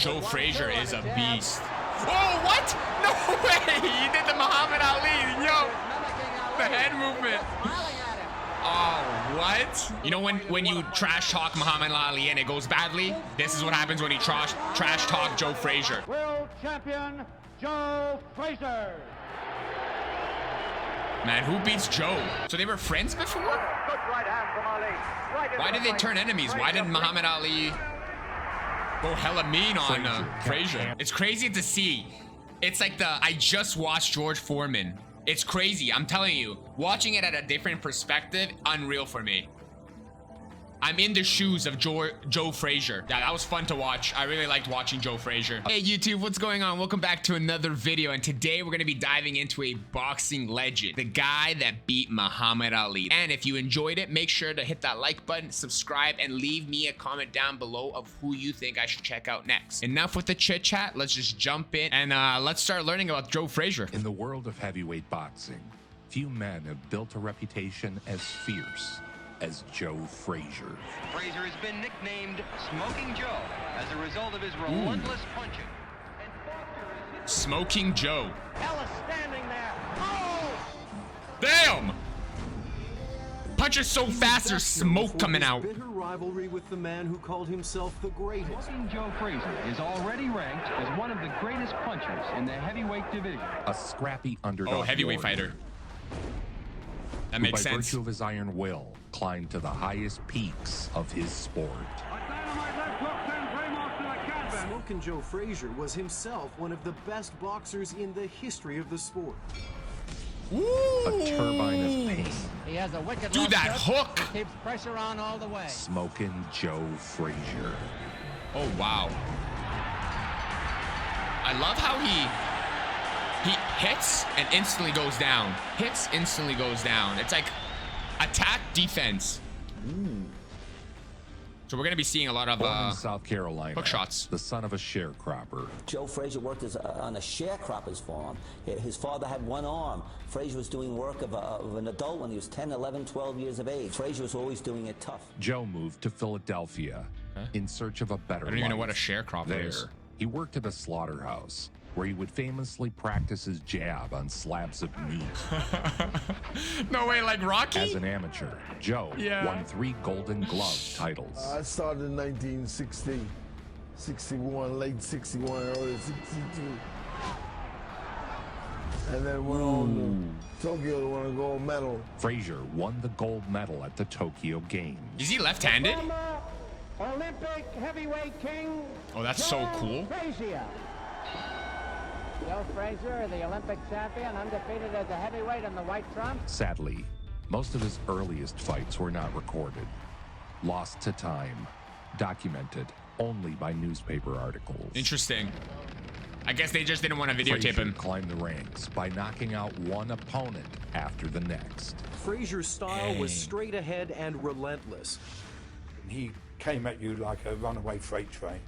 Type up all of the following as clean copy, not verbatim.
Joe Frazier is a beast. Oh, what? No way! He did the Muhammad Ali. Yo, the head movement. Oh, what? You know when you trash talk Muhammad Ali and it goes badly? This is what happens when you trash talk Joe Frazier. World champion Joe Frazier. Man, who beats Joe? So they were friends before? Why did they turn enemies? Why didn't Muhammad Ali go hella mean on Frazier? It's crazy to see. It's like I just watched George Foreman. It's crazy. I'm telling you, watching it at a different perspective, unreal for me. I'm in the shoes of Joe Frazier. Yeah, that was fun to watch. I really liked watching Joe Frazier. Hey YouTube, what's going on? Welcome back to another video. And today we're gonna be diving into a boxing legend, the guy that beat Muhammad Ali. And if you enjoyed it, make sure to hit that like button, subscribe, and leave me a comment down below of who you think I should check out next. Enough with the chit chat. Let's just jump in and let's start learning about Joe Frazier. In the world of heavyweight boxing, few men have built a reputation as fierce as Joe Frazier. Frazier has been nicknamed Smoking Joe as a result of his relentless punching. Smoking Joe. Ellis standing there. Oh! Damn! Punches so fast, there's smoke coming out. Bitter rivalry with the man who called himself the greatest. Smoking Joe Frazier is already ranked as one of the greatest punchers in the heavyweight division. A scrappy underdog. Oh, heavyweight fighter. That makes sense. By virtue of his iron will, climbed to the highest peaks of his sport. Smokin' Joe Frazier was himself one of the best boxers in the history of the sport. Ooh. A turbine of pain. He has a wicked Dude, that hook. Keeps pressure on all the way. Smokin' Joe Frazier. Oh, wow. I love how he hits and instantly goes down. Hits, instantly goes down. It's like attack, defense. Ooh. So we're going to be seeing a lot of Born in South Carolina, hook shots. The son of a sharecropper. Joe Frazier worked on a sharecropper's farm. His father had one arm. Frazier was doing work of an adult when he was 10, 11, 12 years of age. Frazier was always doing it tough. Joe moved to Philadelphia in search of a better life. I don't even know what a sharecropper is. He worked at a slaughterhouse where he would famously practice his jab on slabs of meat. No way, like Rocky? As an amateur, Joe won 3 Golden Glove titles. I started in 1960, 61, late 61, early 62. And then went on to Tokyo to win a gold medal. Frazier won the gold medal at the Tokyo Games. Is he left-handed? Olympic heavyweight king. Oh, that's so cool. Frazier. Joe Frazier, the Olympic champion, undefeated as a heavyweight in the white trump. Sadly, most of his earliest fights were not recorded. Lost to time. Documented only by newspaper articles. Interesting. I guess they just didn't want to videotape him. Climbed the ranks by knocking out one opponent after the next. Frazier's style was straight ahead and relentless. He came at you like a runaway freight train.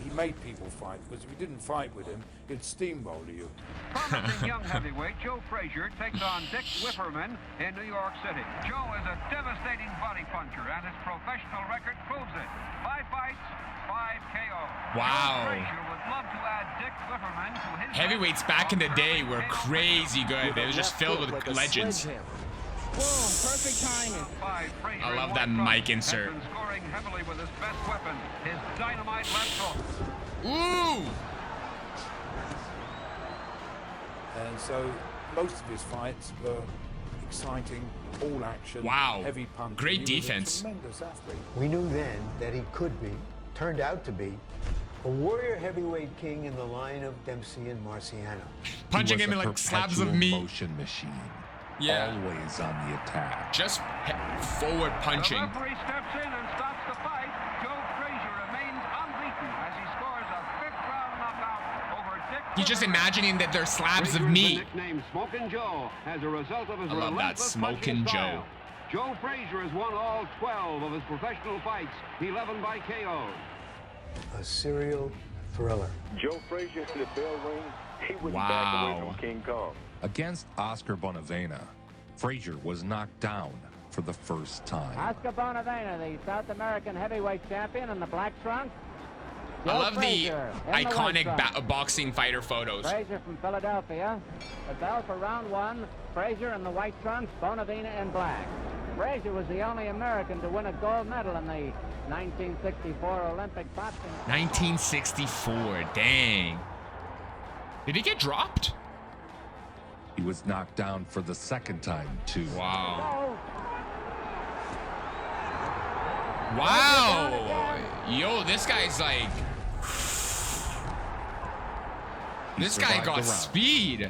He made people fight, because if you didn't fight with him, he'd steamroll you. Promising young heavyweight Joe Frazier takes on Dick Whipperman in New York City. Joe is a devastating body puncher, and his professional record proves it. 5 fights, 5 KO. Wow. Joe Frazier would love to add Dick Whipperman to his Heavyweights back in the day were crazy good. They were just filled with legends. Boom, perfect timing. I love that mic insert. Has been scoring heavily with his best weapon, his dynamite left hook. Ooh! And so most of his fights were exciting, all action, heavy punch. Great defense. Tremendous athlete. We knew then that he could be, turned out to be, a warrior heavyweight king in the line of Dempsey and Marciano. Punching him in like slabs of meat. Motion machine. Yeah. Always on the attack. Just forward punching. The referee steps in and stops the fight. Joe Frazier remains unbeaten as he scores a 5th-round knockout over Dick. He's just imagining that they're slabs of meat. Nicknamed Smokin' Joe as a result of his I love that, Smokin' Joe. Joe Frazier has won all 12 of his professional fights, 11 by KO. A serial thriller. Joe Frazier in the bell ring, he wouldn't back away from King Kong. Against Oscar Bonavena, Frazier was knocked down for the first time. Oscar Bonavena, the South American heavyweight champion in the black trunk. I love the Frazier in the iconic white trunks. boxing fighter photos. Frazier from Philadelphia. The bell for round one. Frazier in the white trunks, Bonavena in black. Frazier was the only American to win a gold medal in the 1964 Olympic boxing. 1964, dang. Did he get dropped? He was knocked down for the second time, too. Wow. Wow. Yo, this guy's like... This guy got speed.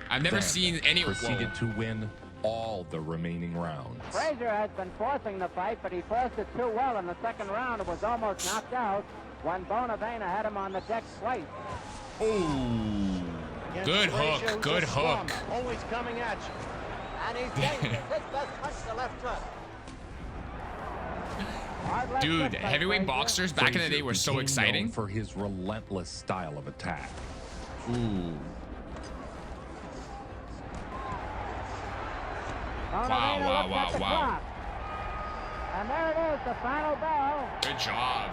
I've never seen any... Proceeded to win all the remaining rounds. Frazier has been forcing the fight, but he forced it too well in the second round. It was almost knocked out when Bonavena had him on the deck twice. Ooh. Good hook. Good hook. Always coming at you. And he's dangerous. His best punch, the left hook. Dude, heavyweight boxers back in the day were so exciting. For his relentless style of attack. Ooh. Wow. And there it is, the final bell. Good job.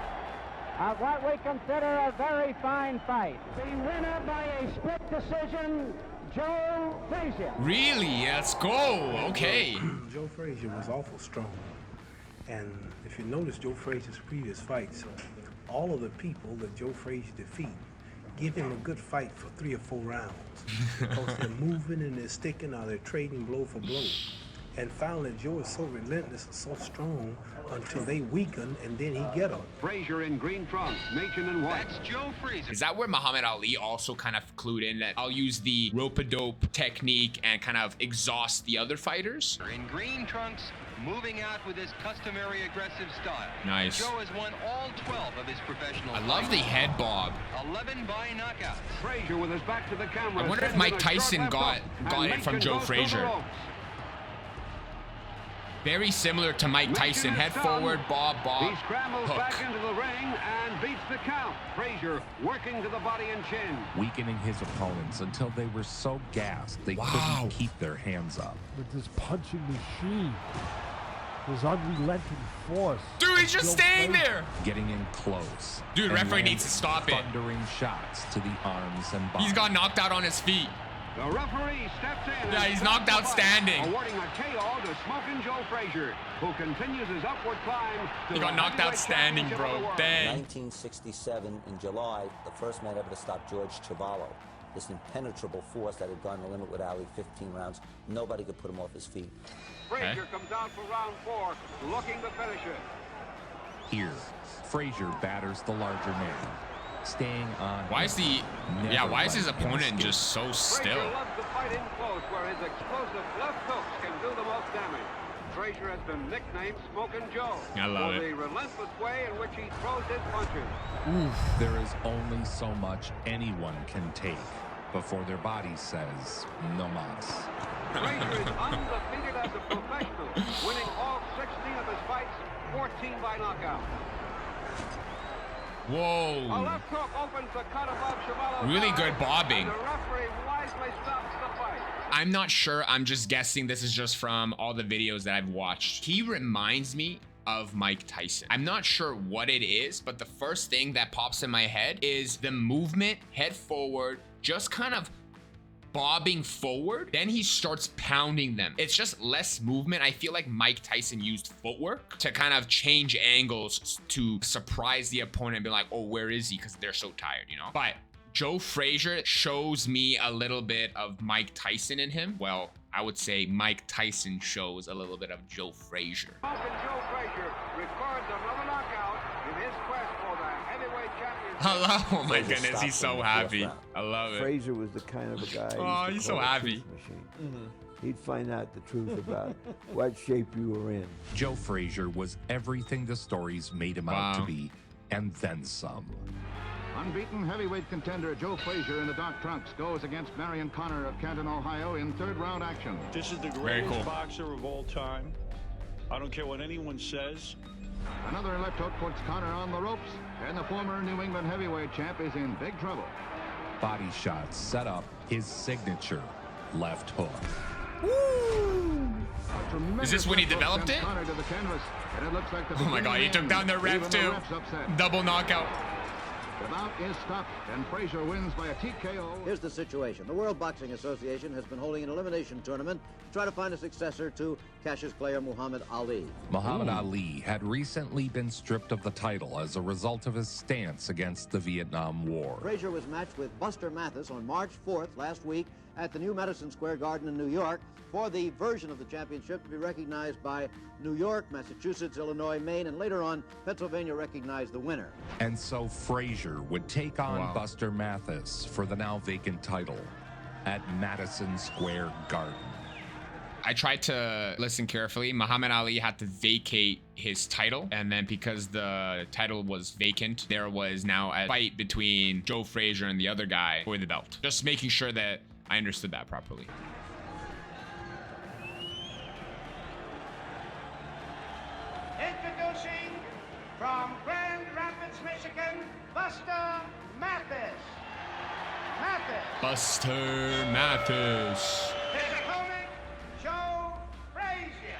Of what we consider a very fine fight. The winner by a split decision, Joe Frazier. Really? Let's go. Okay. Joe Frazier was awful strong. And if you notice Joe Frazier's previous fights, all of the people that Joe Frazier defeat give him a good fight for 3 or 4 rounds. Because they're moving and they're sticking or they're trading blow for blow. And finally, Joe is so relentless and so strong until they weaken and then he get them. Frazier in green trunks, Machen in white. That's Joe Frazier. Is that where Muhammad Ali also kind of clued in that I'll use the rope-a-dope technique and kind of exhaust the other fighters? In green trunks, moving out with his customary aggressive style. Nice. Joe has won all 12 of his professional I love the head bob. 11 by knockout. Frazier with his back to the camera. I wonder if Mike Tyson got it from Joe Frazier. Very similar to Mike Tyson. Head forward, bob, He scrambles hook. back into the ring and beats the count. Frazier working to the body and chin. Weakening his opponents until they were so gassed they couldn't keep their hands up. With this punching machine, his unrelenting force. Dude, he's just staying there. Getting in close. Dude, referee needs to stop it. Thundering shots to the arms and body. He's got knocked out on his feet. The referee steps in. Yeah, he's knocked out standing. Awarding a KO to Smokin' Joe Frazier, who continues his upward climb. He got knocked out standing, bro. Dang. 1967, in July, the first man ever to stop George Chavallo. This impenetrable force that had gone the limit with Ali, 15 rounds. Nobody could put him off his feet. Frazier comes out for round 4, looking to finish it. Here, Frazier batters the larger man. Staying on. Why is why is his opponent just so still? Frazier loves to fight in close where his explosive left hooks can do the most damage. Frazier has been nicknamed Smokin' Joe. I love for it. the relentless way in which he throws his punches. There is only so much anyone can take before their body says no mas. Frazier is undefeated as a professional, winning all 16 of his fights, 14 by knockout. Whoa. A left hook opens the cut above Chavallo's Really eye, good bobbing. and the referee wisely stops the fight. I'm not sure. I'm just guessing this is just from all the videos that I've watched. He reminds me of Mike Tyson. I'm not sure what it is, but the first thing that pops in my head is the movement, head forward, just kind of bobbing forward. Then he starts pounding them. It's just less movement. I feel like Mike Tyson used footwork to kind of change angles to surprise the opponent and be like, oh, where is he? Because they're so tired, you know? But Joe Frazier shows me a little bit of Mike Tyson in him. Well, I would say Mike Tyson shows a little bit of Joe Frazier. Joe Frazier records another knockout in his quest for the heavyweight championship. Oh my goodness, he's so happy. I love it. Frazier was the kind of a guy. Oh, he's so happy. He'd find out the truth about what shape you were in. Joe Frazier was everything the stories made him out to be, and then some. Unbeaten heavyweight contender Joe Frazier in the dark trunks goes against Marion Connor of Canton, Ohio in third-round action. This is the greatest boxer of all time. I don't care what anyone says. Another left hook puts Connor on the ropes, and the former New England heavyweight champ is in big trouble. Body shots set up his signature left hook. Is this when he developed it? Connor to the canvas, and it looks like the Oh my god, he took down the ref too. Double knockout. bout is stopped, and Frazier wins by a TKO. Here's the situation. The World Boxing Association has been holding an elimination tournament to try to find a successor to Cassius Clay Muhammad Ali. Muhammad Ali had recently been stripped of the title as a result of his stance against the Vietnam War. Frazier was matched with Buster Mathis on March 4th last week at the new Madison Square Garden in New York for the version of the championship to be recognized by New York, Massachusetts, Illinois, Maine, and later on Pennsylvania recognized the winner. And so Frazier would take on Buster Mathis for the now vacant title at Madison Square Garden. I tried to listen carefully. Muhammad Ali had to vacate his title, and then because the title was vacant, there was now a fight between Joe Frazier and the other guy for the belt. Just making sure that I understood that properly. Introducing from Grand Rapids, Michigan, Buster Mathis. Buster Mathis. His opponent, Joe Frazier.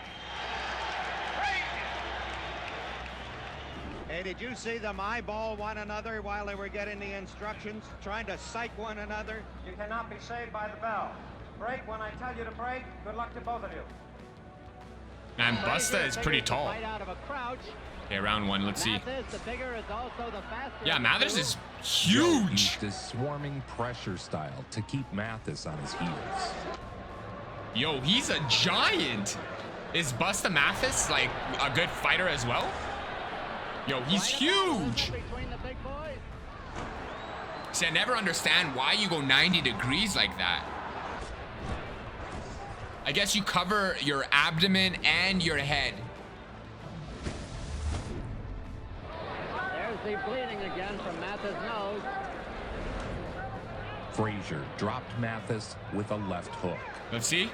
Hey, did you see them eyeball one another while they were getting the instructions, trying to psych one another? You cannot be saved by the bell. Break when I tell you to break. Good luck to both of you. Man, Busta is pretty tall. Right out of a crouch. Okay, round one, let's see. Mathis, the bigger, is also the faster. Yeah, of the Mathis two. is Joe huge. used his swarming pressure style to keep Mathis on his heels. Yo, he's a giant. Is Busta Mathis like a good fighter as well? Yo, he's huge. Between the big boys. See, I never understand why you go 90 degrees like that. I guess you cover your abdomen and your head. There's the bleeding again from Mathis' nose. Frazier dropped Mathis with a left hook. Let's see.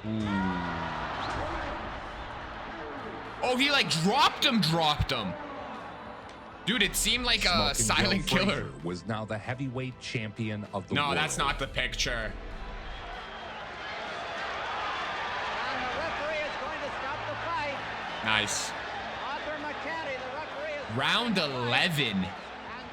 Ooh. Oh, he like dropped him. Dude, it seemed like a silent Joe killer. Frazier was now the heavyweight champion of the world. No, that's not the picture. And the referee is going to stop the fight. Nice. Arthur McCanty, the referee, is Round 11. and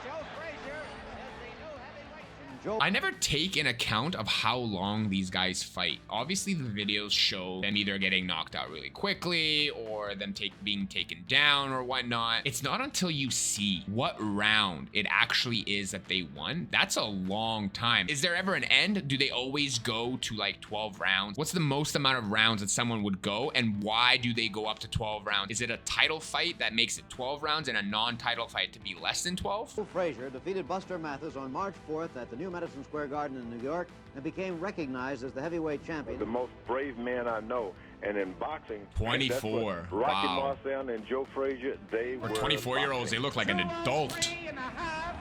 Joe Frazier is the new heavyweight champion. I never take in account of how long these guys fight. Obviously, the videos show them either getting knocked out really quickly or them being taken down or whatnot. It's not until you see what round it actually is that they won. That's a long time. Is there ever an end? Do they always go to like 12 rounds? What's the most amount of rounds that someone would go, and why do they go up to 12 rounds? Is it a title fight that makes it 12 rounds and a non-title fight to be less than 12? Joe Frazier defeated Buster Mathis on March 4th at the new Madison Square Garden in New York and became recognized as the heavyweight champion. The most brave man I know. And in boxing, 24. that's what Rocky Wow. Marciano and Joe Frazier, they For were 24-year-olds, they look like an adult. 203.5,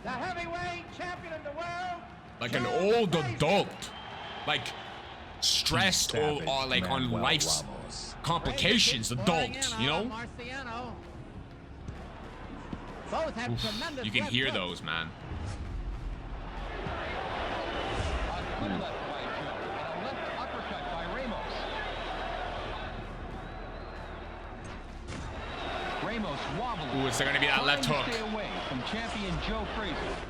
the heavyweight champion of the world. Like an old adult. Like stressed or like on Manuel life's Ramos. complications adult, you know? Marciano. Both have tremendous You can left hear hooks. those, man. Ooh, is there gonna be that left hook?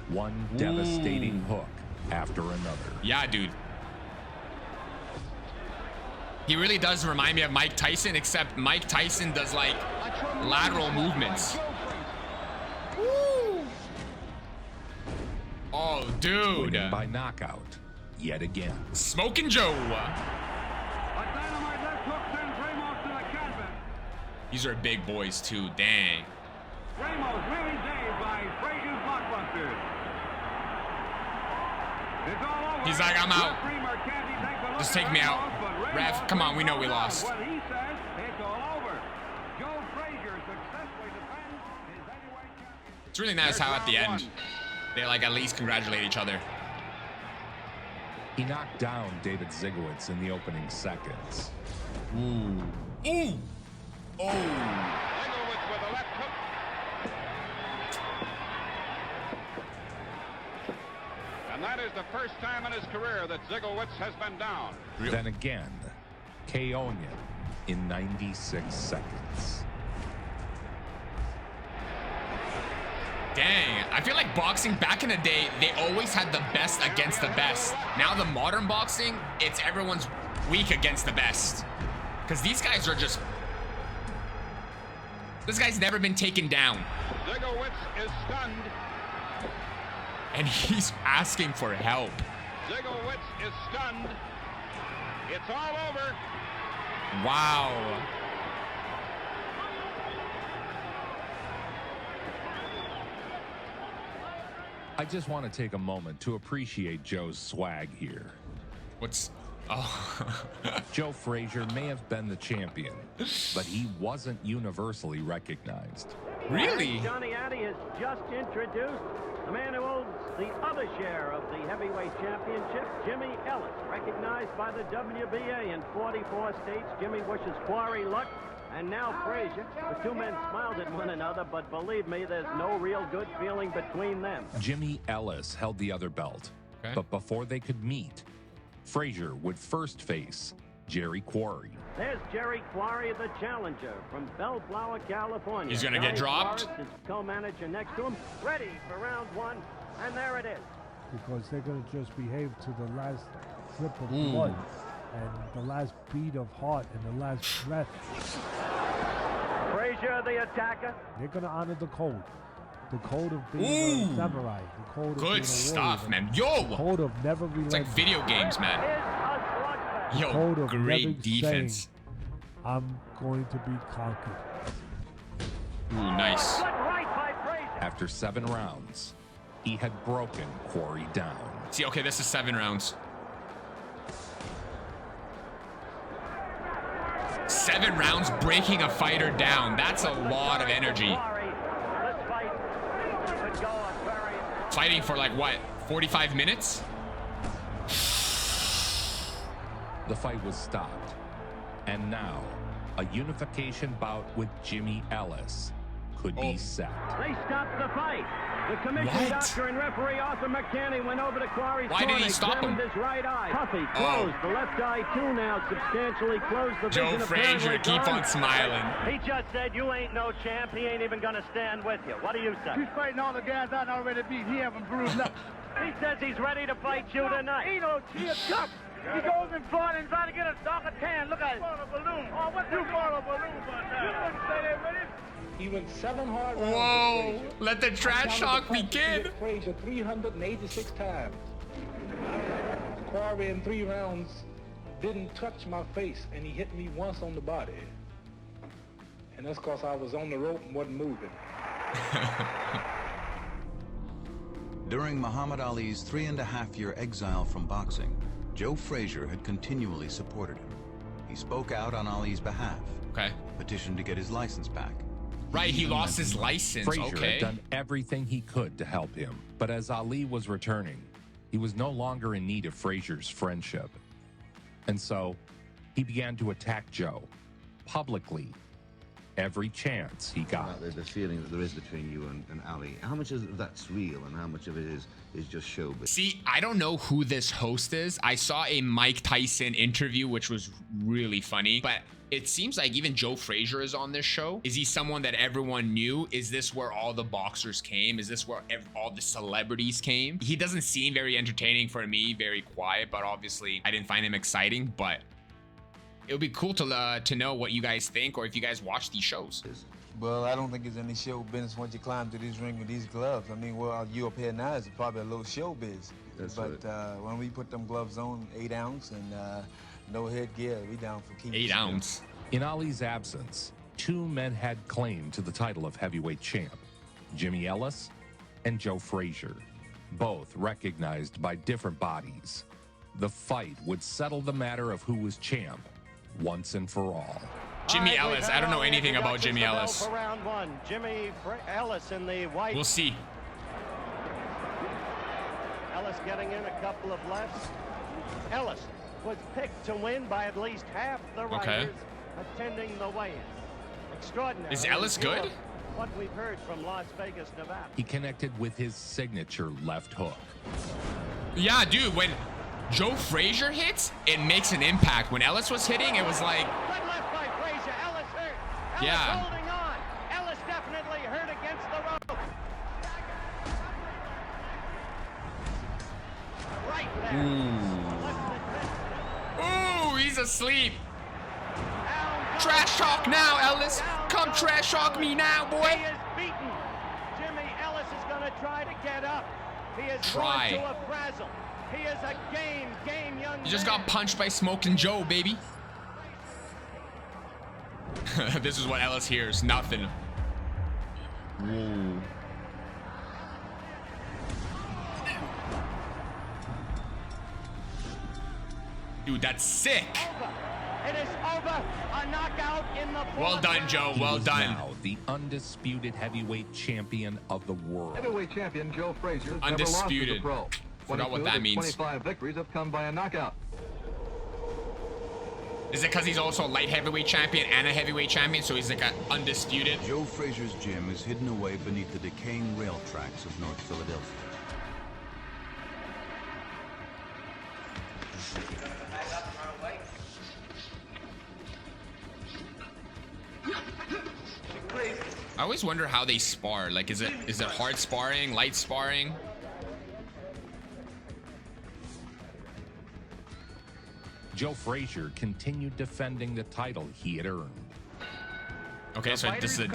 One devastating hook after another. Yeah, dude. He really does remind me of Mike Tyson, except Mike Tyson does like lateral movements. Woo! Oh, dude. Winning by knockout yet again. Smokin' Joe. A dynamite left hook sends Ramos to the canvas. These are big boys too, dang. Ramos really dazed by Frazier's blockbuster. It's all over. He's like, I'm out. Referee McCanty takes a look Just at take me out. Ramos, but Ref, Ramos come on, we know we doesn't lost. What he says, it's all over. Joe Frazier successfully defends his heavyweight championship. It's really nice how at the end they like at least congratulate each other. He knocked down David Zygowitz in the opening seconds. Ooh. Ooh. Oh. Zygowitz with a left hook. And that is the first time in his career that Zygowitz has been down. Then again, KO'ing him in 96 seconds. Dang, I feel like boxing back in the day, they always had the best against the best. Now the modern boxing, it's everyone's weak against the best. Because these guys are just... This guy's never been taken down. Zygowitz is stunned. And he's asking for help. Zygowitz is stunned. It's all over. Wow. I just want to take a moment to appreciate Joe's swag here. What's... Oh. Joe Frazier may have been the champion, but he wasn't universally recognized. Really? Johnny Addy has just introduced the man who holds the other share of the heavyweight championship, Jimmy Ellis, recognized by the WBA in 44 states. Jimmy wishes Quarry luck. And now Frazier. The two men smiled at one another, but believe me, there's no real good feeling between them. Jimmy Ellis held the other belt, but before they could meet, Frazier would first face Jerry Quarry. There's Jerry Quarry, the challenger from Bellflower, California. He's gonna get dropped. His co-manager next to him, ready for round one, and there it is. Because they're going to just behave to the last drip of blood and the last beat of heart and the last breath. Frazier, the attacker. They're going to honor the code. The code of being a samurai. The code of being a Good stuff, warrior. man. Yo! The code of never relenting. It's like video games, man. Yo, Code of great never defense. saying, I'm going to be conquered. Ooh, nice. After 7 rounds, he had broken Quarry down. See, okay, this is 7 rounds. 7 rounds breaking a fighter down. That's a lot of energy. Fighting for like what, 45 minutes? The fight was stopped, and now a unification bout with Jimmy Ellis could be set. They stopped the fight. The commission doctor and referee Arthur McCanny went over to Quarry's Why did he stop him? his right eye. Puffy closed. The left eye too now, substantially closed the Joe vision. Frazier, keep on smiling. He just said you ain't no champ. He ain't even gonna stand with you. What do you say? He's fighting all the guys I already beat. He haven't bruised nothing. He says he's ready to fight you tonight. He don't see a cup. He goes in front and tries to get a darker tan. Look at it. A balloon. Oh, what you bought a balloon for now? You wouldn't say that, really? He went 7 hard rounds. Whoa! Let the trash talk begin. Frazier 386 times. Quarry in 3 rounds didn't touch my face, and he hit me once on the body. And that's because I was on the rope and wasn't moving. During Muhammad Ali's 3.5-year exile from boxing, Joe Frazier had continually supported him. He spoke out on Ali's behalf. Petitioned to get his license back. Right, he lost his license. Frazier had done everything he could to help him, but as Ali was returning, he was no longer in need of Frazier's friendship. And so, he began to attack Joe, publicly, every chance he got. The feeling that there is between you and Ali, how much of that's real and how much of it is just showbiz? See, I don't know who this host is. I saw a Mike Tyson interview, which was really funny, but it seems like even Joe Frazier is on this show. Is he someone that everyone knew? Is this where all the boxers came? Is this where all the celebrities came? He doesn't seem very entertaining for me, very quiet, but obviously I didn't find him exciting, but it would be cool to know what you guys think or if you guys watch these shows. Well, I don't think there's any show business once you climb to this ring with these gloves. I mean, well, you up here now is probably a little show biz. But when we put them gloves on, 8 ounce and no headgear, we down for keeps. 8 ounce. In Ali's absence, 2 men had claim to the title of heavyweight champ, Jimmy Ellis and Joe Frazier, both recognized by different bodies. The fight would settle the matter of who was champ once and for all. Jimmy Ellis, I don't know anything about Jimmy Ellis. For round one, Jimmy Ellis in the white. We'll see. Ellis getting in a couple of lefts. Ellis was picked to win by at least half the riders attending the weigh-in. Extraordinary. Is Ellis good? What we've heard from Las Vegas, Nevada. He connected with his signature left hook. Yeah, dude, when Joe Frazier hits, it makes an impact. When Ellis was hitting, it was like... Good left by Frazier. Ellis hurt. Ellis holding on. Ellis definitely hurt against the rope. Ooh, he's asleep. Trash talk now, Ellis. Come trash talk me now, boy. He is beaten. Jimmy Ellis is going to try to get up. He is going to a frazzle. He is a game young He just got punched by Smokin' Joe, baby. This is what Ellis hears. Nothing. Whoa. Dude, that's sick. It is over. A knockout in the Well done, Joe. Well done. Now the undisputed heavyweight champion of the world. Heavyweight champion Joe Frazier Undisputed. never lost as a pro. Forgot what that means. 25 victories have come by a knockout. Is it because he's also a light heavyweight champion and a heavyweight champion, so he's like an undisputed? Joe Frazier's gym is hidden away beneath the decaying rail tracks of North Philadelphia. I always wonder how they spar. Like, is it hard sparring, light sparring? Joe Frazier continued defending the title he had earned. Okay, so this is a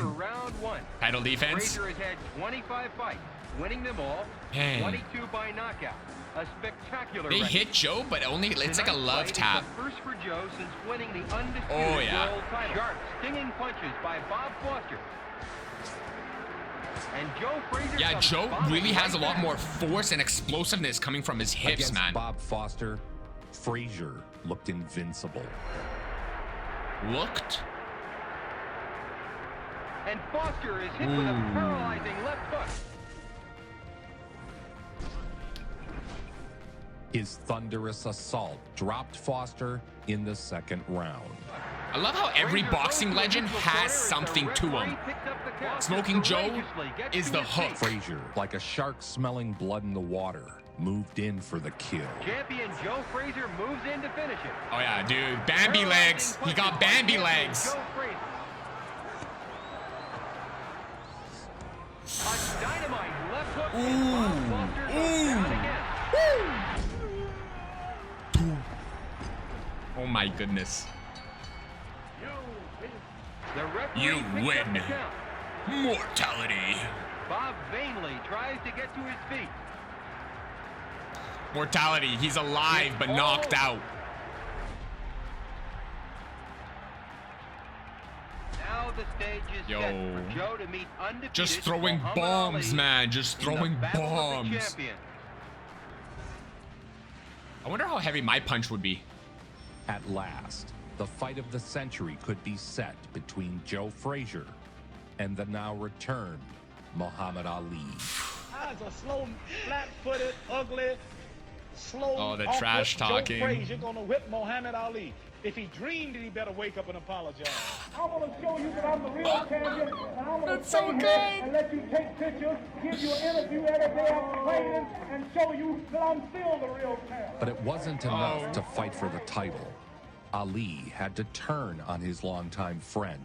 round one. title defense. Frazier has had 25 fights, winning them all, Man. 22 by knockout. A spectacular They record. hit Joe, but only it's like a love tap. First for Joe since winning the undisputed Oh, yeah. world title. Sharp, stinging punches by Bob Foster. And Joe Frazier. Yeah, Joe really has a lot more force and explosiveness coming from his hips, Against man. Bob Foster, Frazier looked invincible. Looked? And Foster is hit with a paralyzing left hook. His thunderous assault dropped Foster in the second round. I love how every boxing legend has something to him. Smoking Joe is the hook. Frazier, like a shark smelling blood in the water, moved in for the kill. Champion Joe Frazier moves in to finish it. Oh yeah, dude, Bambi legs. He got Bambi legs. Joe Frazier. A dynamite left hook. And Bob Foster goes down again. Oh my goodness. The referee You picks win. up the count. Mortality. Bob vainly tries to get to his feet. Mortality. He's alive but knocked out. Now the stage is Yo. set for Joe to meet undefeated Just throwing Muhammad bombs, Ali man. Just in the throwing Battle of the bombs. Champions. I wonder how heavy my punch would be. At last, the fight of the century could be set between Joe Frazier and the now returned Muhammad Ali. That's a slow, flat-footed, ugly, slow. Oh, the awkward trash talking. Joe Frazier gonna whip Muhammad Ali. If he dreamed it, he better wake up and apologize. I'm gonna show you that I'm the real champion, and I'm gonna stay here and let you take pictures, give you an interview every day after training, and show you that I'm still the real champion. But it wasn't enough to fight for the title. Ali had to turn on his longtime friend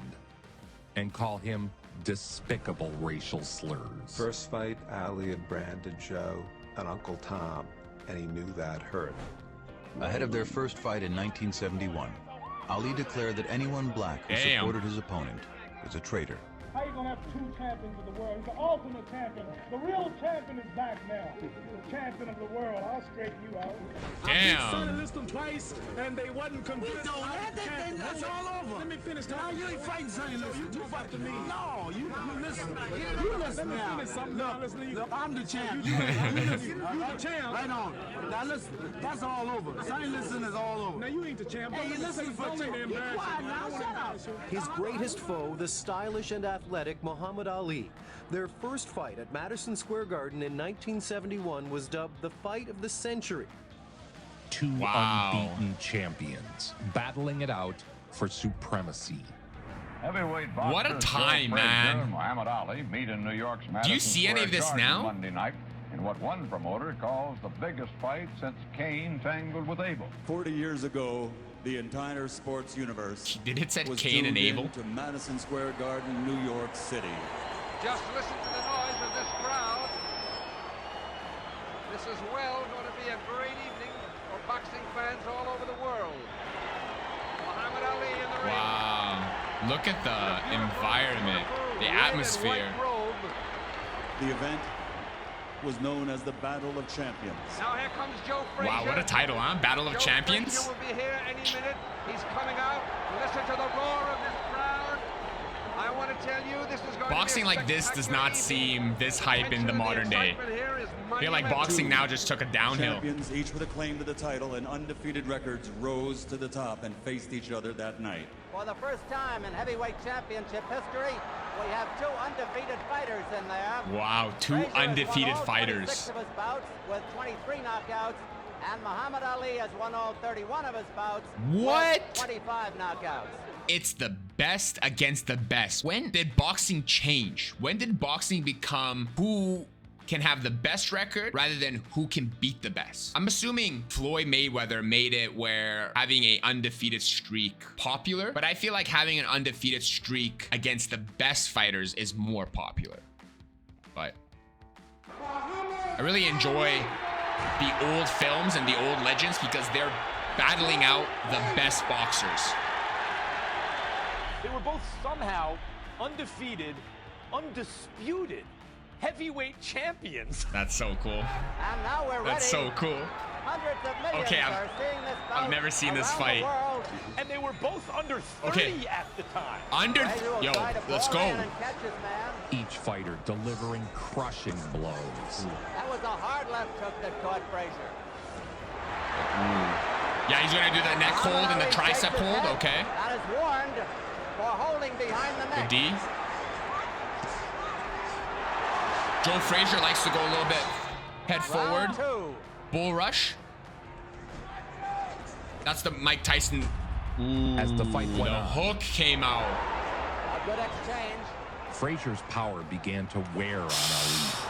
and call him despicable racial slurs. First fight, Ali had branded Joe an Uncle Tom, and he knew that hurt. Ahead of their first fight in 1971, Ali declared that anyone black who supported his opponent was a traitor. How you gonna have two champions of the world? He's the ultimate champion. The real champion is back now. The champion of the world. I'll straighten you out. Damn. I beat Sonny twice, and they wasn't convinced. That's all over. Let me finish. Now you ain't fighting Sonny Liston. You talk about to me. No, you listen. You listen now. Look, I'm the champ. You the champ. Right on. Now listen, that's all over. Sonny Liston is all over. Now you ain't the champ. Hey, you listen for two. Be quiet now. Shut up. His greatest foe, the stylish and athletic Muhammad Ali. Their first fight at Madison Square Garden in 1971 was dubbed the fight of the century. Two unbeaten champions battling it out for supremacy. Heavyweight What a boxers time, Joe man. Frazier and Muhammad Ali meet in New York's Madison Do you see any of Square this Garden now? Monday night in what one promoter calls the biggest fight since Cain tangled with Abel. 40 years ago, the entire sports universe Did it said was Cain and tuned in Abel? to Madison Square Garden, New York City. Just listen to the noise of this crowd. This is well going to be a great evening for boxing fans all over the world. Muhammad Ali in the ring. Wow. Look at the environment, the atmosphere. The event was known as the Battle of Champions. Now here comes Joe Frazier. Wow, what a title, huh? Battle of Champions? Frazier will be here any minute. He's coming out. Listen to the roar of this crowd. I want to tell you, this is going Boxing to be a like this does not seem this hype in the modern day. I feel like monumental. boxing now just took a downhill. Champions, each with a claim to the title and undefeated records, rose to the top and faced each other that night. For the first time in heavyweight championship history, we have two undefeated fighters in there. Wow, two Frazier has undefeated won all fighters. 26 of his bouts with 23 knockouts, and Muhammad Ali has won all 31 of his bouts What? with 25 knockouts. It's the best against the best. When did boxing change? When did boxing become who can have the best record rather than who can beat the best? I'm assuming Floyd Mayweather made it where having an undefeated streak popular, but I feel like having an undefeated streak against the best fighters is more popular. But I really enjoy the old films and the old legends because they're battling out the best boxers. They were both somehow undefeated, undisputed heavyweight champions. That's so cool. And now we're ready. That's so cool. Hundreds of millions Okay, are seeing this bout I've never seen this around fight. the world. And they were both under 30 Okay. at the time. Under, Frazier will yo, try to let's ball go. in and catch his man. Each fighter delivering crushing blows. That was a hard left hook that caught Frazier. Yeah, he's gonna do the neck hold and the tricep hold, okay. That is warned for holding behind the Good neck. D. Joe Frazier likes to go a little bit head forward. Round two. Bull rush. That's the Mike Tyson. Ooh, As the fight went the on, hook came out. A good exchange. Frazier's power began to wear on Ali.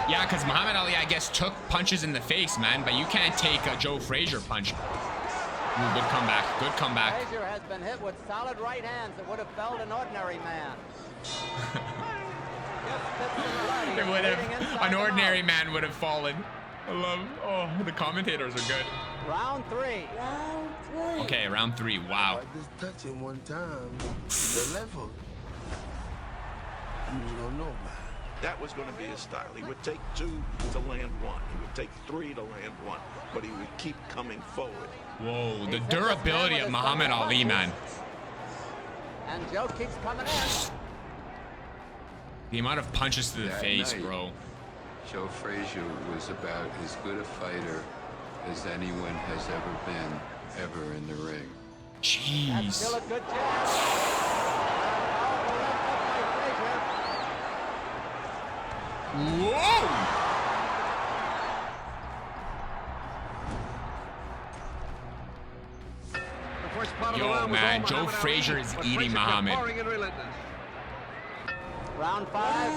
Yeah, because Muhammad Ali, I guess, took punches in the face, man, but you can't take a Joe Frazier punch. Ooh, good comeback. Good comeback. Frazier has been hit with solid right hands that would have felled an ordinary man. It would have, an ordinary man would have fallen. I love, oh, the commentators are good. Round three. Okay, round three, wow. Just touch him one time, the left hook. You was gonna know about it. That was going to be his style. He would take two to land one. He would take three to land one, but he would keep coming forward. Whoa, the durability of Muhammad Ali, man. And Joe keeps coming in. The amount of punches to the That face, night, bro. Joe Frazier was about as good a fighter as anyone has ever been, ever in the ring. That's Jeez. still a good jab. Whoa! The first part of the Yo, round was man, all Joe Muhammad Frazier Ali, is but eating Frazier kept Muhammad. pouring and relentless. Round five.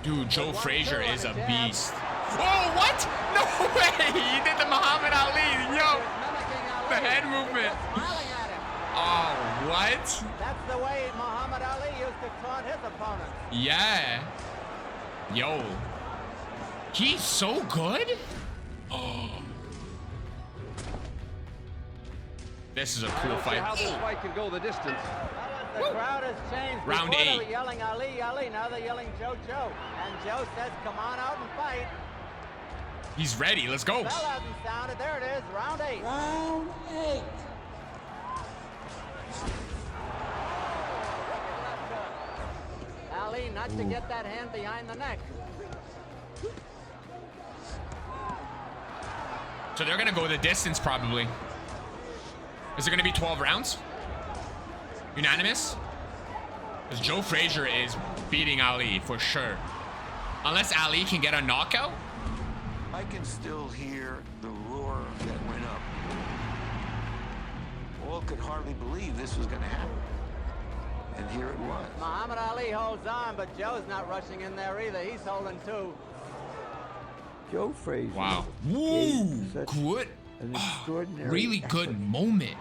Dude, Joe Frazier is a beast. Oh, what? No way! He did the Muhammad Ali. Yo, the head movement. Oh, what? That's the way Muhammad Ali used to taunt his opponents. Yeah. Yo. He's so good? Oh. This is a cool See how fight. this fight can go the distance. The crowd has changed. Round Before they 8. were yelling Ali, Ali. Now they're yelling Joe, Joe. And Joe says, come on out and fight. He's ready. Let's go. Bell hasn't sounded. There it is. Round 8. Round 8. Ali not to get that hand behind the neck. So they're going to go the distance probably. Is it going to be 12 rounds? Unanimous? Because Joe Frazier is beating Ali for sure. Unless Ali can get a knockout. I can still hear the roar that went up. All could hardly believe this was going to happen. And here it was. Muhammad Ali holds on, but Joe's not rushing in there either. He's holding two. Joe Frazier. Wow. Woo! Good. An extraordinary Really good effort. moment.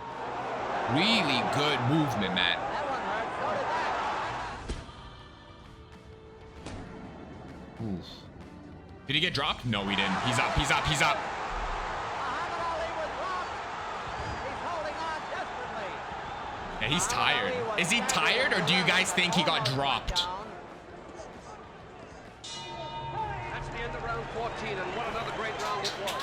Really good movement, man. That one hurt. So did that. Did he get dropped? No, he didn't. He's up. He's up. He's up. Yeah, he's tired. Is he tired, or do you guys think he got dropped? That's the end of round 14, and what another great round it was. All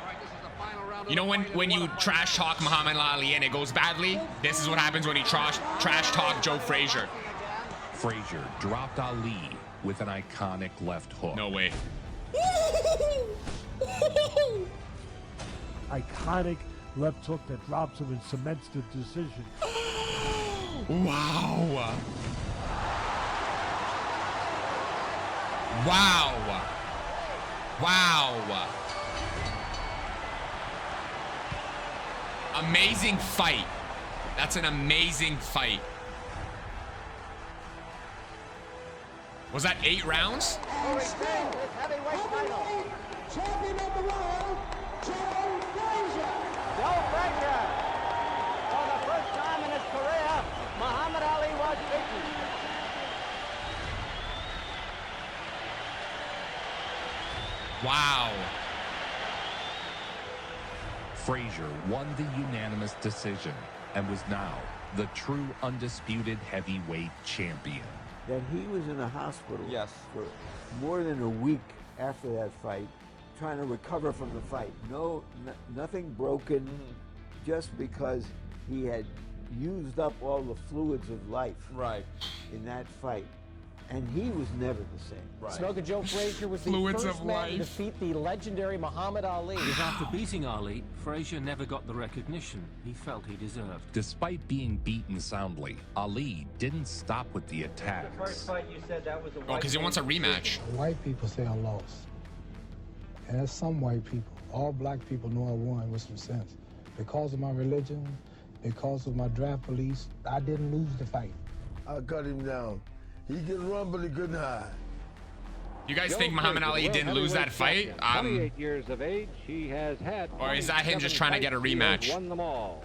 right, this is the final round. You know when you trash talk Muhammad Ali and it goes badly? This is what happens when you trash talk Joe Frazier. Frazier dropped Ali with an iconic left hook. No way. Iconic left hook that drops him and cements the decision. Wow. Wow. Wow. Amazing fight. That's an amazing fight. Was that 8 rounds? Champion of the world, Joe Frazier. Joe Frazier. For the first time in his career, Muhammad Ali was beaten. Wow. Frazier won the unanimous decision and was now the true undisputed heavyweight champion. That he was in the hospital for more than a week after that fight, trying to recover from the fight. Nothing broken, just because he had used up all the fluids of life in that fight. And he was never the same. Smokin Joe Frazier was the first man to defeat the legendary Muhammad Ali. Because after beating Ali, Frazier never got the recognition he felt he deserved. Despite being beaten soundly, Ali didn't stop with the attacks. The first fight you said that was a Oh, because he wants a rematch. White people say I lost. And that's some white people. All black people know I won with some sense. Because of my religion, because of my draft beliefs, I didn't lose the fight. I cut him down. He can run, but he couldn't hide. You guys think Muhammad Ali didn't lose that fight? 28 years of age, he has had. Or is that him just trying to get a rematch? Won them all.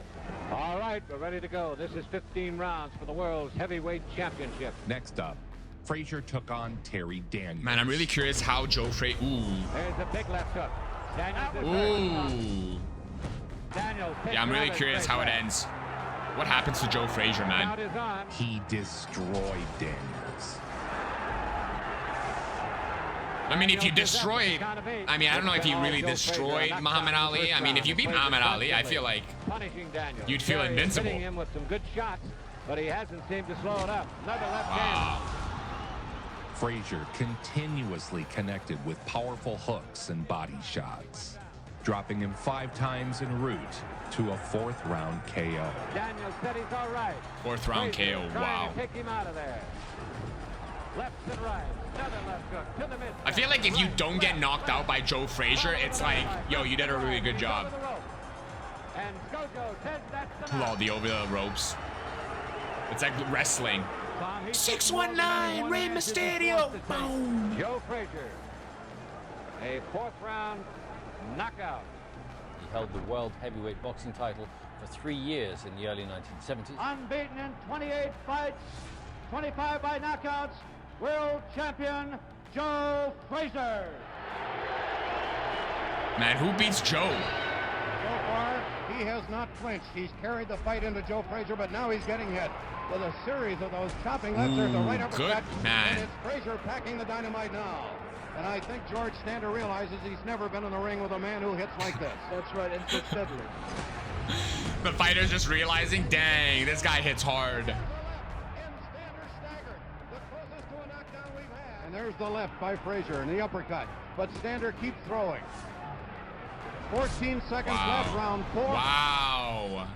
All right, we're ready to go. This is 15 rounds for the world's heavyweight championship. Next up, Frazier took on Terry Daniels. Man, I'm really curious how Joe Frazier. Ooh. There's a big left hook. Ooh. Daniels. Yeah, I'm really curious how it ends. What happens to Joe Frazier, man? He destroyed Daniels. I mean, if you destroyed, I mean, I don't know if he really destroyed Muhammad Ali. I mean, if you beat Muhammad Ali, I feel like you'd feel invincible. Hitting him with some good shots, but he hasn't seemed to slow it up. Another left hand. Frazier continuously connected with powerful hooks and body shots, dropping him 5 times en route to a 4th round KO. Daniels said he's all right. 4th round KO, wow. Take him out of there. Left and right. Another left hook to the mid. I feel like if you don't get knocked out by Joe Frazier, it's like, yo, you did a really good job. And Gojo says that's the Pull all the over the ropes. It's like wrestling. 619 Rey Mysterio. Boom. Joe Frazier. A 4th round knockout. He held the world heavyweight boxing title for 3 years in the early 1970s. Unbeaten in 28 fights, 25 by knockouts, world champion Joe Frazier. Man, who beats Joe? So far, he has not flinched. He's carried the fight into Joe Frazier, but now he's getting hit with a series of those chopping lefts. There's a right uppercut, and it's Frazier packing the dynamite now. And I think George Stander realizes he's never been in the ring with a man who hits like this. That's right, and so steadily. The fighter's just realizing, dang, this guy hits hard. And there's the left by Frazier and the uppercut. But Stander keeps throwing. 14 seconds left, round 4. Wow.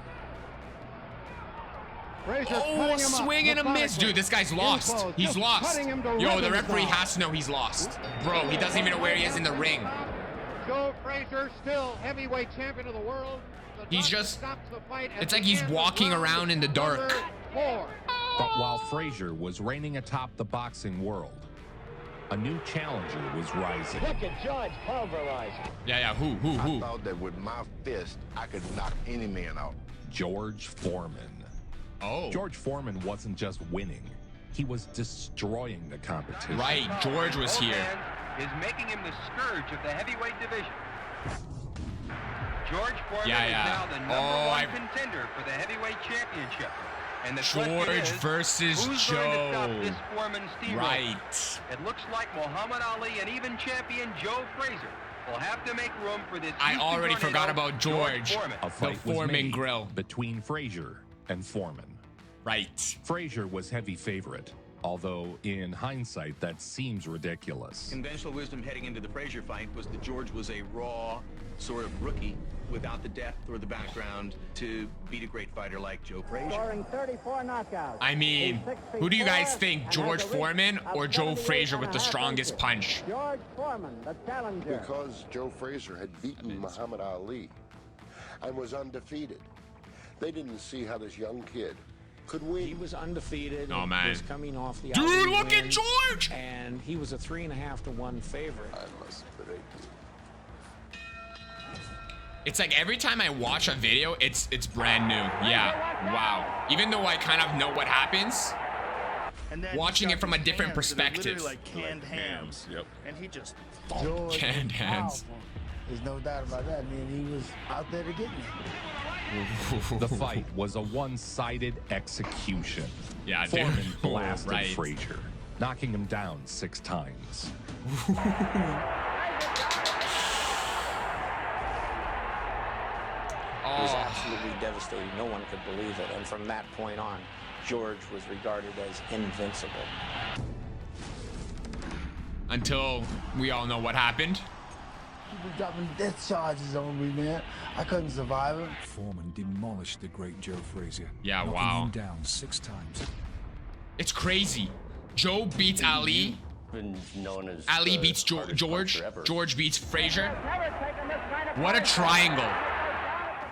Frazier Oh, swing and a miss. Dude, this guy's lost. He's lost. Yo, the referee has to know he's lost. Bro, he doesn't even know where he is in the ring. Joe Frazier, still heavyweight champion of the world. He's just, it's like he's walking around in the dark. But while Frazier was reigning atop the boxing world, a new challenger was rising. Look at Judge pulverized. Yeah, who? I thought that with my fist, I could knock any man out. George Foreman. Oh. George Foreman wasn't just winning. he was destroying the competition. Right, George was here. Is making him the scourge of the heavyweight division. George Foreman is now the number one contender for the heavyweight championship. And the George versus who's Joe. going to stop this Foreman steamroller? Right. It looks like Muhammad Ali and even champion Joe Frazier will have to make room for this. I already forgot about George. A fight the Foreman was grill between Frazier and Foreman. Right. Frazier was heavy favorite, although in hindsight that seems ridiculous. Conventional wisdom heading into the Frazier fight was that George was a raw sort of rookie without the depth or the background to beat a great fighter like Joe Frazier. Scoring 34 knockouts. I mean, who do you guys think, George Foreman or Joe Frazier with the strongest punch? George Foreman, the challenger. Because Joe Frazier had beaten Muhammad Ali and was undefeated. They didn't see how this young kid could win. He was undefeated. Oh, man. He was coming off the Dude, look win, at George! And he was a 3.5 to 1 favorite. I must break you. It's like every time I watch a video, it's brand new. Yeah. Wow. Even though I kind of know what happens, watching it from a different perspective. Like canned hams. Yep. And he just George canned hands. There's no doubt about that. I mean, he was out there to get me. The fight was a one-sided execution. Yeah, dude. Foreman blasted Right. Frazier, knocking him down 6 times. It was absolutely devastating. No one could believe it. And from that point on, George was regarded as invincible. Until we all know what happened. People dropping death charges on me, man. I couldn't survive it. Foreman demolished the great Joe Frazier. Yeah, knocking wow. him down 6 times. It's crazy. Joe beats Ali. Been known as Ali beats George. George beats Frazier. What a triangle.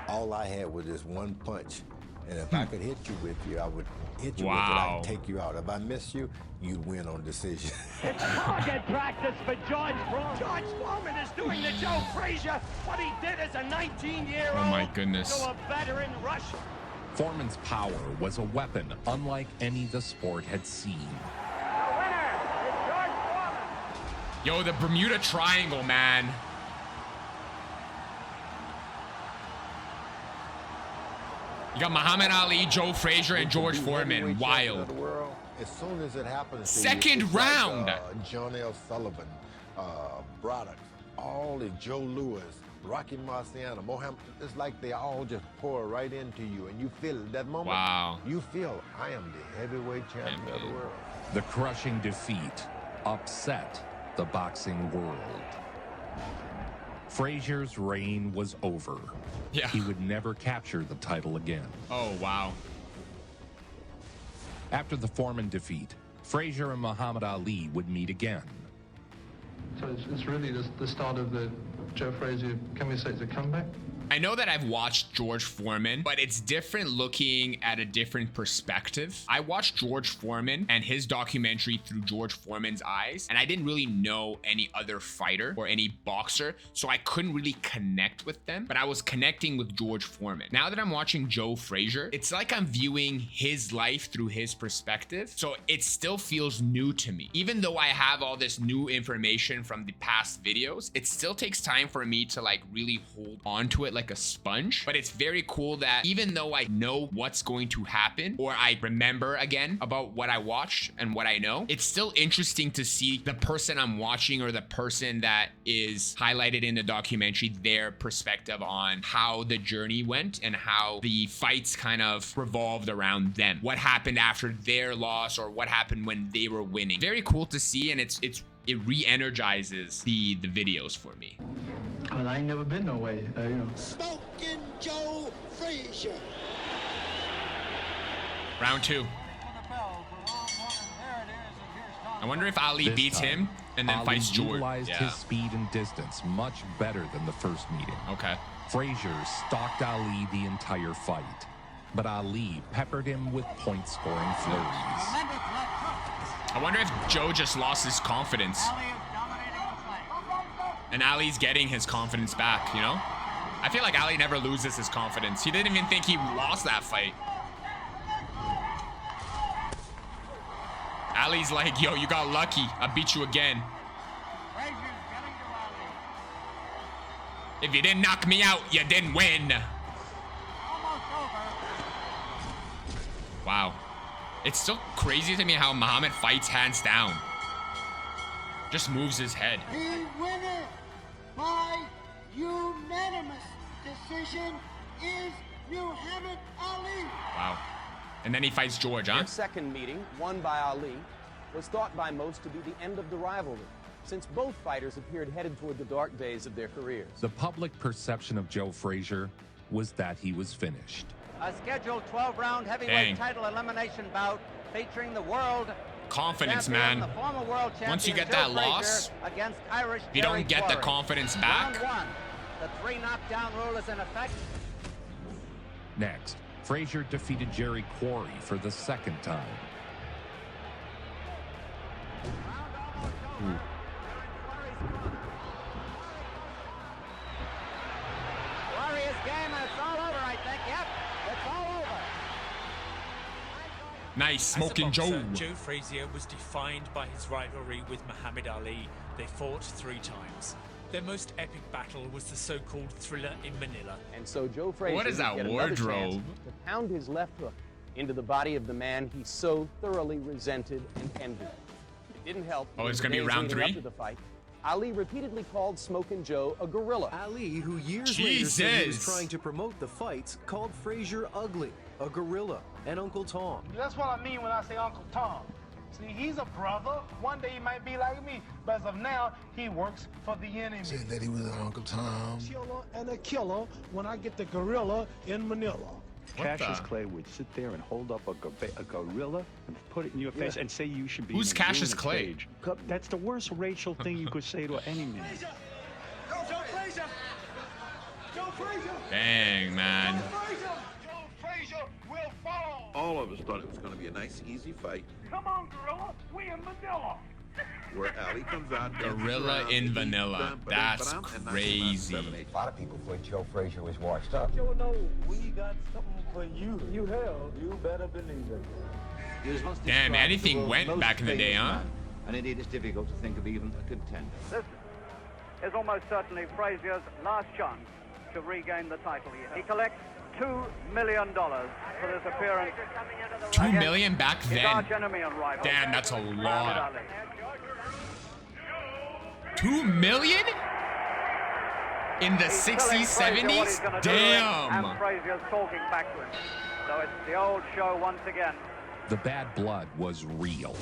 All I had was this one punch. And if I could hit you with I would hit you with it. Wow. I'd take you out. If I missed you, you'd win on decision. It's target practice for George Foreman. George Foreman is doing to Joe Frazier what he did as a 19-year-old Oh my goodness. to a veteran Russian. Foreman's power was a weapon unlike any the sport had seen. The winner is George Foreman. Yo, the Bermuda Triangle, man. You got Muhammad Ali, Joe Frazier, and George Foreman. Wild. As soon as it happens to Second you, it's round. Like, John L. Sullivan, Braddock, all the Joe Lewis, Rocky Marciano, Mohammed. It's like they all just pour right into you, and you feel it. That moment, Wow. you feel, I am the heavyweight champion of the world. The crushing defeat upset the boxing world. Frazier's reign was over. Yeah. He would never capture the title again. Oh, wow. After the Foreman defeat, Frazier and Muhammad Ali would meet again. So it's really the start of the Joe Frazier, can we say it's a comeback? I know that I've watched George Foreman, but it's different looking at a different perspective. I watched George Foreman and his documentary through George Foreman's eyes, and I didn't really know any other fighter or any boxer, so I couldn't really connect with them, but I was connecting with George Foreman. Now that I'm watching Joe Frazier, it's like I'm viewing his life through his perspective, so it still feels new to me. Even though I have all this new information from the past videos, it still takes time for me to like really hold on to it like a sponge. But it's very cool that even though I know what's going to happen, or I remember again about what I watched and what I know, it's still interesting to see the person I'm watching or the person that is highlighted in the documentary, their perspective on how the journey went and how the fights kind of revolved around them. What happened after their loss or what happened when they were winning. Very cool to see, and it re-energizes the videos for me. Well, I ain't never been no way, you know. Smokin Joe Frazier. Round 2. I wonder if Ali This beats time, him and then Ali fights George. utilized his speed and distance much better than the first meeting. Okay. Frazier stalked Ali the entire fight, but Ali peppered him with point-scoring flurries. I wonder if Joe just lost his confidence. And Ali's getting his confidence back, you know? I feel like Ali never loses his confidence. He didn't even think he lost that fight. Ali's like, yo, you got lucky. I beat you again. If you didn't knock me out, you didn't win. Wow. It's still crazy to me how Muhammad fights hands down. Just moves his head. The winner by unanimous decision is Muhammad Ali. Wow. And then he fights George, huh? Their second meeting, won by Ali, was thought by most to be the end of the rivalry, since both fighters appeared headed toward the dark days of their careers. The public perception of Joe Frazier was that he was finished. A scheduled 12-round heavyweight Dang. title elimination bout featuring the world Confidence, champion, man. the former world champion, Once you get Joe that Frazier loss, against Irish if you don't Jerry get the Quarry. confidence back. Round 1. The 3 knockdown rule is in effect. Next, Frazier defeated Jerry Quarry for the second time. Warriors game, and it's all over, I think. Yep, it's all over. Nice, Smokin' Joe. Joe Frazier was defined by his rivalry with Muhammad Ali. They fought 3 times. Their most epic battle was the so-called Thriller in Manila. And so Joe Frazier What is that would get another chance wardrobe? to pound his left hook into the body of the man he so thoroughly resented and envied. It didn't help. Oh, it's In the gonna be days round leading up 3? to the fight, Ali repeatedly called Smokin' Joe a gorilla. Ali, who years later said he was Jesus. trying to promote the fights, called Frazier ugly, a gorilla, and Uncle Tom. That's what I mean when I say Uncle Tom. See, he's a brother. One day he might be like me, but as of now, he works for the enemy. Said that he was an Uncle Tom. Killer and a killer when I get the gorilla in Manila. Cassius Clay would sit there and hold up a gorilla and put it in your face and say you should be. Who's in a Cassius lunatic Clay? cage. That's the worst racial thing you could say to any man. Joe Frazier! Joe Frazier! Dang, man. Joe Frazier will fall! All of us thought it was going to be a nice, easy fight Come on, gorilla, we in Manila! where Ali comes out. Gorilla in vanilla. That's crazy. A lot of people thought Joe Frazier was washed up. Joe, no, we got something for you. You hell, you better believe it. Damn, anything went back in the day, huh? And indeed, it's difficult to think of even a contender. This is almost certainly Frazier's last chance to regain the title. He collects $2 million for this appearance. 2 million back His then. arch enemy and rival. Damn, that's a Muhammad lot. Ali. 2 million? In the He's 60s, telling Frazier what 70s? he's gonna do, Damn. And Frazier's talking back to him. So it's the old show once again. The bad blood was real.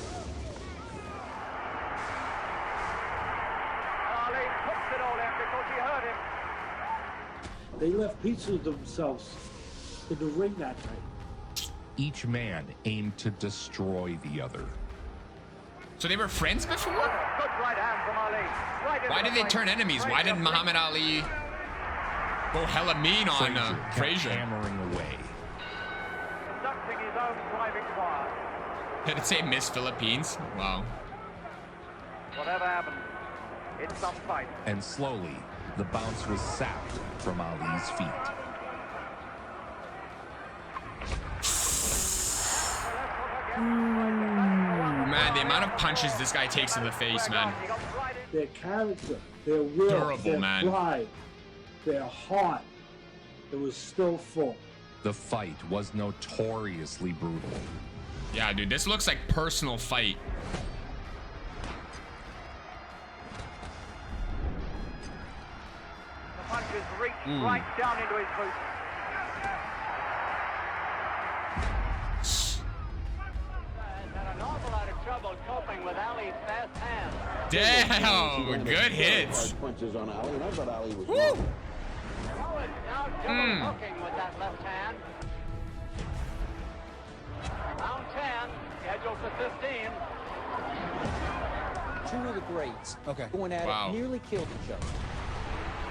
Ali puts it all in because he hurt him. They left pieces of themselves in the ring that night. Each man aimed to destroy the other. So they were friends before? Good right hand from Ali. Right in Why the did they face. turn enemies? Why didn't Muhammad Ali go hella mean on kept Frazier? hammering away. Conducting his own private choir. Did it say Miss Philippines? Wow. Whatever happens, it's some fight. And slowly, the bounce was sapped from Ali's feet. Man, the amount of punches this guy takes in the face, man. Their character, their will, Durable, their man. pride, their heart, it was still full. The fight was notoriously brutal. Yeah, dude, this looks like personal fight. The punches reach Mm. right down into his boot. Had an awful lot of trouble coping with Ali's fast hands. Damn, good hits. Punches on Ali, and I thought Ali was. Woo! Now double hooking with that left hand. Round 10, scheduled for 15. Two of the greats going at Wow. it nearly killed each other.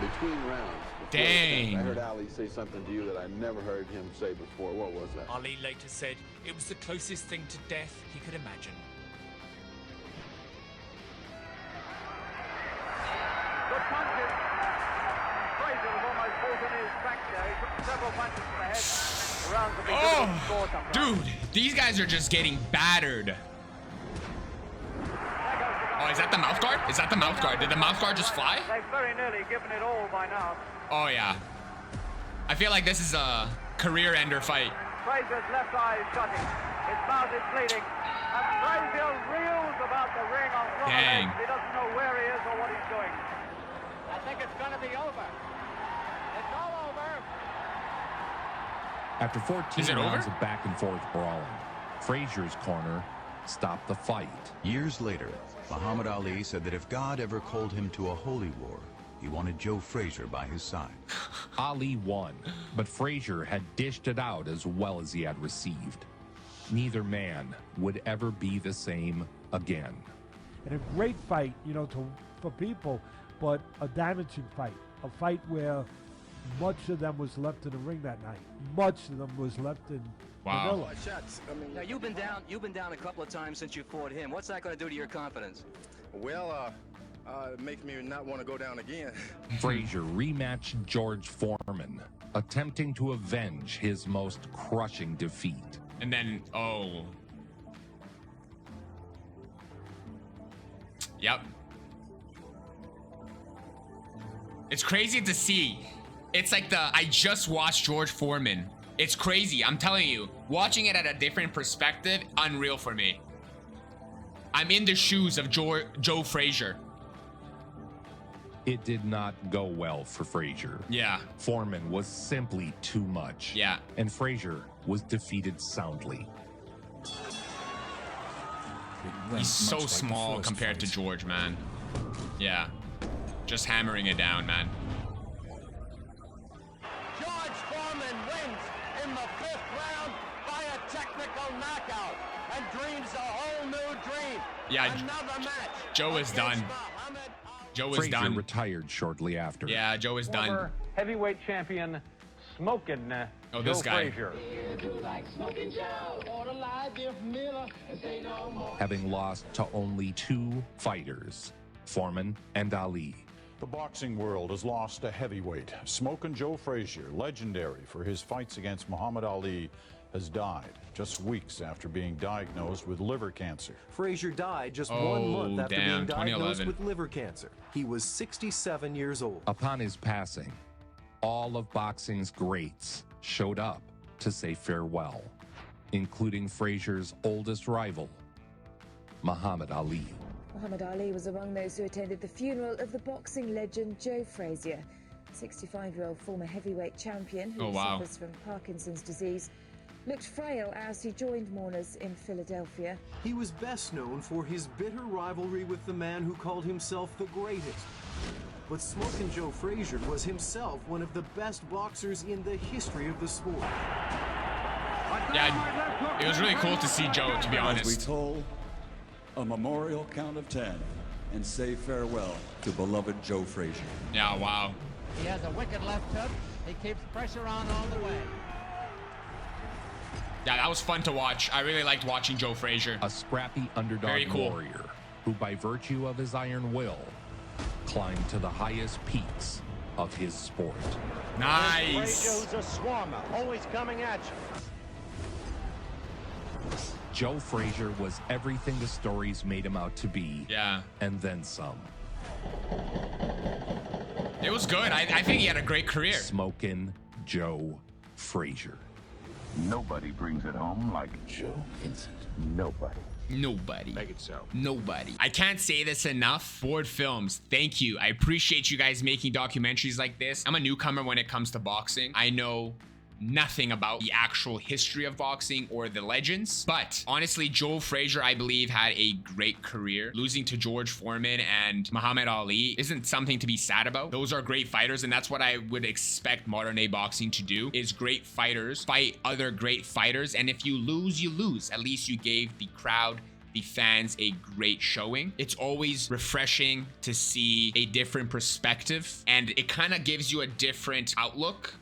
Between rounds. Dang. I heard Ali say something to you that I never heard him say before. What was that? Ali later said it was the closest thing to death he could imagine. Good punches. Frazier was almost pulled in his back there. He took several punches to the head. The rounds will be difficult to score sometimes. Dude, these guys are just getting battered. Oh, is that the mouth guard? Is that the mouth guard? Did the mouth guard just fly? They've very nearly given it all by now. Oh, yeah. I feel like this is a career ender fight. Frazier's left eye is shutting. His mouth is bleeding. And Frazier reels about the ring on top of Dang. it. He doesn't know where he is or what he's doing. I think it's going to be over. It's all over. After 14 rounds of back and forth brawling, Frazier's corner stopped the fight. Years later, Muhammad Ali said that if God ever called him to a holy war, he wanted Joe Frazier by his side. Ali won, but Frazier had dished it out as well as he had received. Neither man would ever be the same again. And a great fight, you know, for people, but a damaging fight. A fight where much of them was left in the ring that night. Much of them was left in Manila. Now you've been down a couple of times since you fought him. What's that going to do to your confidence? Well, it makes me not want to go down again. Frazier rematched George Foreman, attempting to avenge his most crushing defeat. And then, oh. Yep. It's crazy to see. It's like I just watched George Foreman. It's crazy. I'm telling you, watching it at a different perspective, unreal for me. I'm in the shoes of Joe Frazier. It did not go well for Frazier. Yeah. Foreman was simply too much. Yeah. And Frazier was defeated soundly. He's so small compared to George, man. Yeah. Just hammering it down, man. George Foreman wins in the 5th round by a technical knockout and dreams a whole new dream. Yeah, Another match. Joe is done. Joe is Frazier done. retired shortly after. Yeah, Joe is done. Former heavyweight champion Smokin. Oh, this Joe guy. Frazier. Having lost to only 2 fighters, Foreman and Ali. The boxing world has lost a heavyweight. Smokin' Joe Frazier, legendary for his fights against Muhammad Ali, has died just weeks after being diagnosed with liver cancer. Frazier died just 1 month after being diagnosed 2011. with liver cancer. He was 67 years old. Upon his passing, all of boxing's greats showed up to say farewell, including Frazier's oldest rival, Muhammad Ali. Muhammad Ali was among those who attended the funeral of the boxing legend Joe Frazier. 65-year-old former heavyweight champion who suffers from Parkinson's disease looked frail as he joined mourners in Philadelphia. He was best known for his bitter rivalry with the man who called himself the greatest. But Smokin' Joe Frazier was himself one of the best boxers in the history of the sport. Yeah, it was really cool to see Joe, to be honest. As we toll a memorial count of 10 and say farewell to beloved Joe Frazier. Yeah, wow. He has a wicked left hook. He keeps pressure on all the way. Yeah, that was fun to watch. I really liked watching Joe Frazier. A scrappy underdog warrior who, by virtue of his iron will, climbed to the highest peaks of his sport. Nice. Frazier's a swarmer, always coming at you. Joe Frazier was everything the stories made him out to be. Yeah. And then some. It was good. I think he had a great career. Smokin' Joe Frazier. Nobody brings it home like Joe Vincent. Nobody. Nobody. Make it so. Nobody. I can't say this enough. Board Films, thank you. I appreciate you guys making documentaries like this. I'm a newcomer when it comes to boxing. I know nothing about the actual history of boxing or the legends, but honestly, Joe Frazier, I believe, had a great career. Losing to George Foreman and Muhammad Ali isn't something to be sad about. Those are great fighters, and that's what I would expect modern day boxing to do, is great fighters fight other great fighters, and if you lose, you lose. At least you gave the crowd, the fans, a great showing. It's always refreshing to see a different perspective, and it kind of gives you a different outlook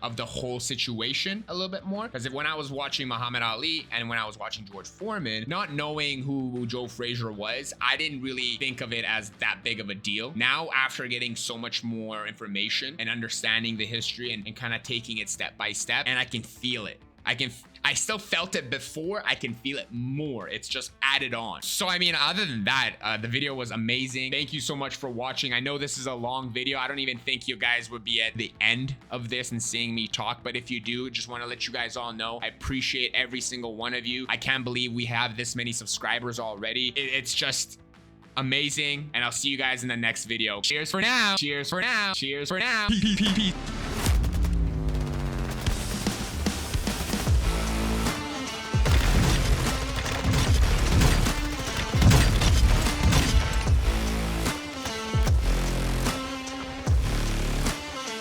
of the whole situation a little bit more. Because when I was watching Muhammad Ali and when I was watching George Foreman, not knowing who Joe Frazier was, I didn't really think of it as that big of a deal. Now, after getting so much more information and understanding the history and kind of taking it step by step, and I can feel it. I still felt it before. I can feel it more. It's just added on. So I mean, other than that, the video was amazing. Thank you so much for watching. I know this is a long video. I don't even think you guys would be at the end of this and seeing me talk, but if you do, just want to let you guys all know I appreciate every single one of you. I can't believe we have this many subscribers already. It's just amazing, and I'll see you guys in the next video. Cheers for now. Cheers for now. Cheers for now. Peace.